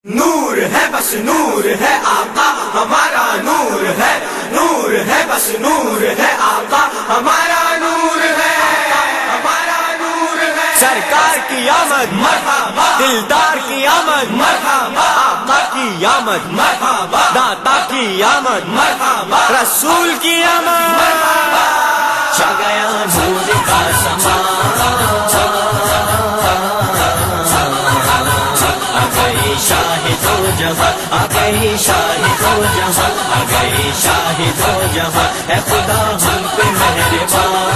نور ہے بس نور ہے آقا ہمارا نور ہے بس نور ہے آقا ہمارا نور ہے ہمارا نور ہے سرکار کی آمد مرحبا دلدار کی آمد مرحبا آقا کی آمد مرحبا داتا کی آمد مرحبا رسول کی آمد مرحبا چھا گیا نور کا سما شاہد ہو جہاں آ گئی شاہد ہو جہاں آ گئی شاہد ہو جہاں اے خدا ہم پہ مہربان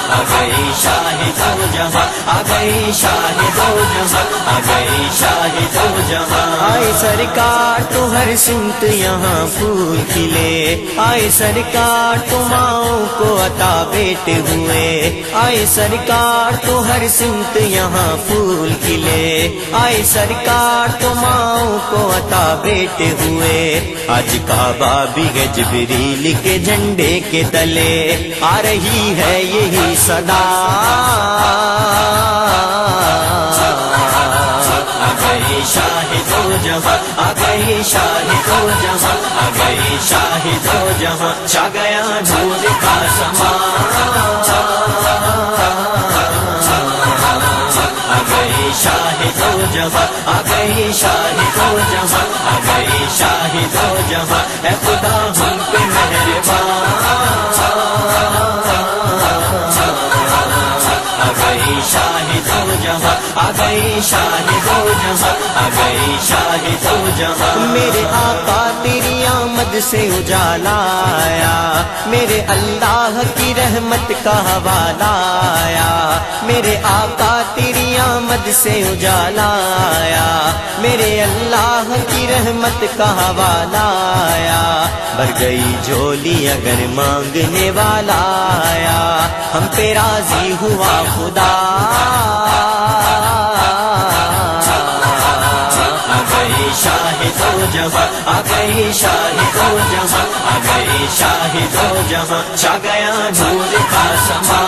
آ گئی شاہد ہو جہاں آ گئی شاہد ہو جہاں آ گئی شاہد ہو جہاں آئے سرکار تو ہر سمت یہاں پھول کھلے آئے سرکار تو ماؤں کو عطا بیٹے ہوئے آئے سرکار تو ہر سمت یہاں پھول کھلے آئے سرکار تو ماؤں کو عطا بیٹے ہوئے آج کعبہ بھی ہے جبریل کے جھنڈے کے تلے آ رہی ہے یہی صدا آ گئی شاہد ہو جہاں آ گئی شاہد ہو جہاں آ گئی شاہد ہو جہاں چھا گیا نور کا سما آ گئی شاہد ہو جہاں آ گئی شاہد ہو جہاں آ گئی شاہد ہو جہاں اے خدا ہم پہ مہربان آ گئی شاہد ہو جہاں آ گئی شاہد ہو جہاں آ گئی شاہد ہو جہاں میرے آقا تیری آمد سے اجالا آیا میرے اللہ کی رحمت کا حوالہ آیا میرے آقا تیری آمد سے اجالا آیا میرے اللہ کی رحمت کا حوالہ آیا بھر گئی جھولی اگر مانگنے والا آیا ہم پہ راضی ہوا خدا آ گئی شاہد ہو جہاں آ گئی شاہد ہو جہاں آ گئی شاہد ہو جہاں چھا گیا نور کا سما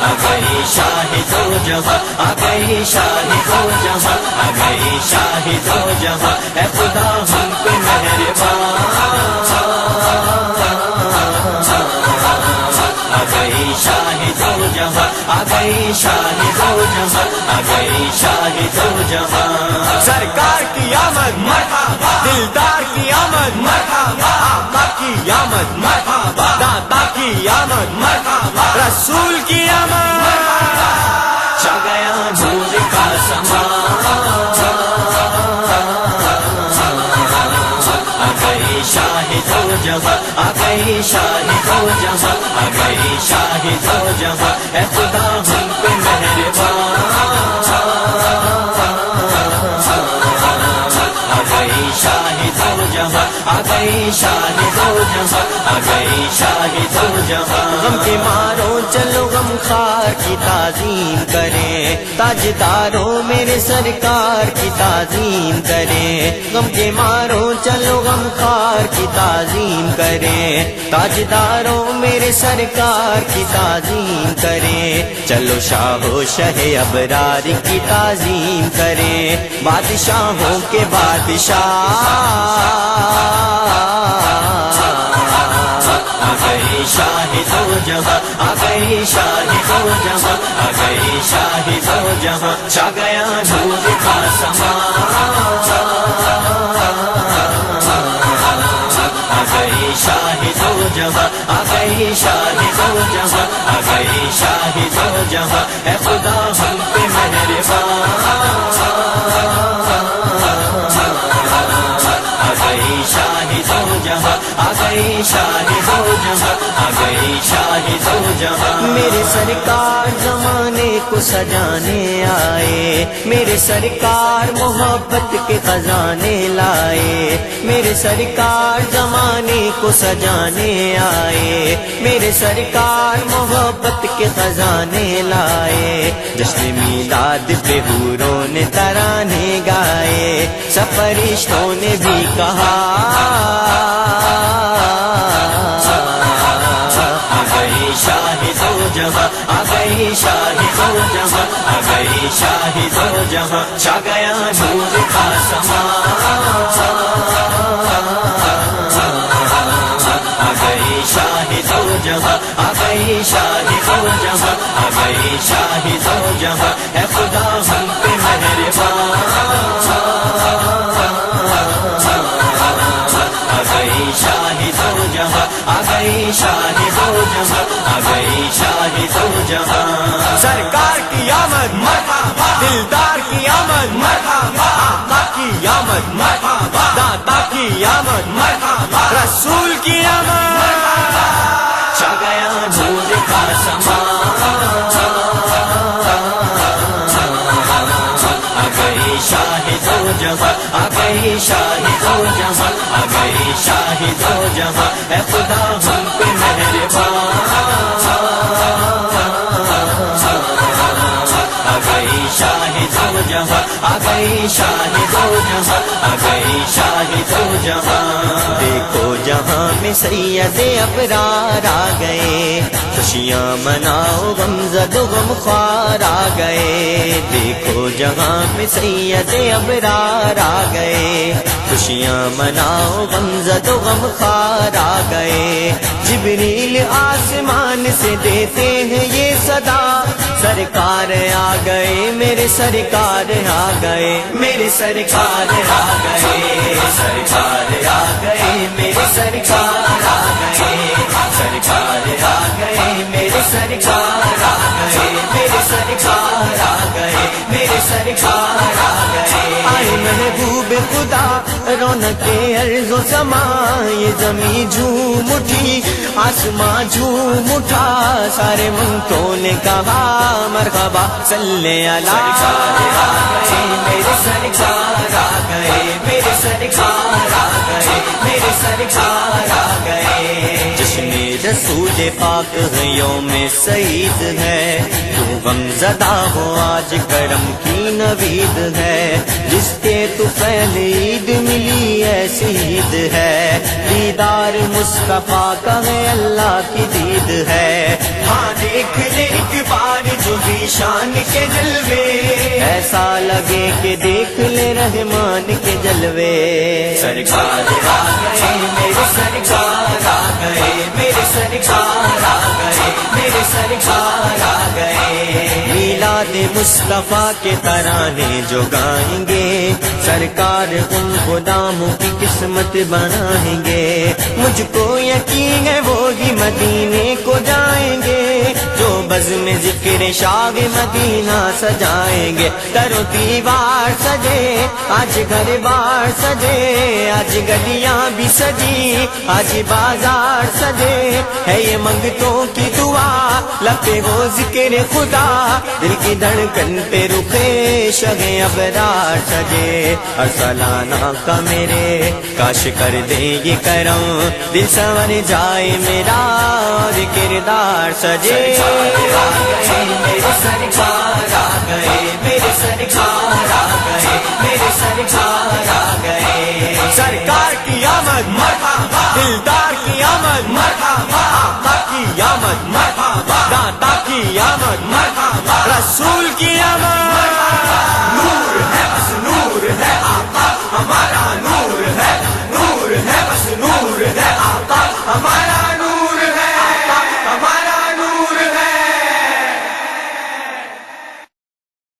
آ گئی شاہد ہو جہاں آ گئی شاہد ہو جہاں آ گئی شاہد ہو جہاں اے خدا ہم پہ مہربان آ گئی شاہد ہو جہاں آ گئی شاہد ہو جہاں آ گئی شاہد ہو جہاں سرکار کی آمد مرحبا دلدار کی آمد مرحبا آقا کی آمد مرحبا داتا کی آمد مرحبا رسول کی آمد مرحبا چھا گیا نور کا سما آ گئی شاہد ہو جہاں آ گئی شاہد ہو جہاں آ گئی شاہد ہو جہاں اے خدا ہم پہ مہربان آ گئی شاہد ہو جہاں آ گئی شاہد ہو جہاں آ گئی شاہد ہو جہاں غم کے مارو چلو غم خار کی تعظیم کریں تاجداروں میرے سرکار کی تعظیم کریں غم کے مارو چلو غم خار کی تعظیم کریں تاجداروں میرے سرکار کی تعظیم کریں چلو شاہ و شہ ابرار کی تعظیم کریں بادشاہوں کے بادشاہ آ گئی شاہد ہو جہاں آ گئی شاہد ہو جہاں آ گئی شاہد ہو جہاں چھا گیا نور کا سما آ گئی شاہد ہو جہاں آ گئی شاہد ہو جہاں آ گئی شاہد ہو جہاں اے خدا ہم پہ مہربان آ گئی شاہد ہو جہاں آ گئی شاہد ہو جہاں آ گئی شاہد ہو جہاں میرے سرکار زمانے کو سجانے آئے میرے سرکار محبت کے خزانے لائے میرے سرکار زمانے کو سجانے آئے میرے سرکار محبت کے خزانے لائے جشن میلاد پہ حوروں نے ترانے گائے سب فرشتوں نے بھی کہا آ گئی شاہی دو جہاں آ گئی شاہی دو جہاں آ گئی شاہی دو جہاں چھا گیا نور کا سما آ گئی شاہی دو جہاں آ گئی شاہی دو جہاں آ گئی شاہی دو جہاں اے خدا ہم پہ مہربان آ گئی شاہی دو جہاں آ گئی شاہی دو جہاں آ گئی شاہی دو جہاں سرکار کی آمد مرحبا دلدار کی آمد مرحبا آقا کی آمد مرحبا داتا کی آمد مرحبا رسول کی آمد چھا گیا نور کا سما آ گئی شاہی دو جہاں آ گئی شاہی دو جہاں آ گئی شاہی دو جہاں اے خدا ہم پہ مہربان آ گئی شاہی دو جہاں آ گئی شاہی دو جہاں آ گئی شاہی دو جہاں دیکھو جہاں میں سید ابرار آ گئے خوشیاں مناؤ غم زد و غم خوار آ گئے دیکھو جہاں میں سید ابرار آ گئے خوشیاں مناؤ غم زد و غم خوار آ گئے جبریل آسمان سے دیتے ہیں یہ صدا سرکار آ گئے میرے سرکار آ گئے میرے سرکار آ گئے سرکار آ گئے میرے سرکار آ گئے سرکار آ گئے میرے سرکار آ گئے میرے سرکار آ گئے میرے سرکار آ گئے آئے محبوب خدا رونق ارض و سماں یہ زمین جھوم اٹھی آسماں جھوم اٹھا سارے منتوں نے کہا مرحبا صلی علی سرکار آ گئے میرے سرکار آ گئے میرے سرکار آ گئے میرے سرکار آ گئے جشن رسول پاک ہے یوم سعید ہے تو غم زدہ ہو آج کرم کی نوید ہے جس کے تو پہلے عید ملی ایسی عید ہے دیدار مصطفیٰ کا ہے اللہ کی دید ہے ہاں دیکھ لے ایک بار جو بھی شان کے جلوے ایسا لگے کہ دیکھ لے رحمان کے جلوے سرکار آ گئے میرے سرکار آ گئے میرے سرکار آ گئے میرے سرکار آ گئے میلاد مصطفیٰ کے ترانے جو گائیں گے سرکار ان غلاموں کی قسمت بنائیں گے مجھ کو یقین ہے وہی مدینے کو جائیں گے جو بزم ذکر شاہ مدینہ سجائیں گے در و دیوار سجے آج گھر بار سجے آج گلیاں بھی سجی آج بازار سجے ہے یہ منگتوں کی دعا لپے ہو ذکر خدا دل کی دھڑکن پہ رکے شہ ابرار سجے ہر سالانہ کا میرے کاش کر دے یہ کرم دل سنور جائے میرا اور کردار سجے میرے سرکار آ گئے میرے سرکار آ گئے میرے سرکار آ گئے سرکار کی آمد مرحبا دلدار کی آمد مرحبا آقا کی آمد مرحبا داتا کی آمد مرحبا رسول کی آمد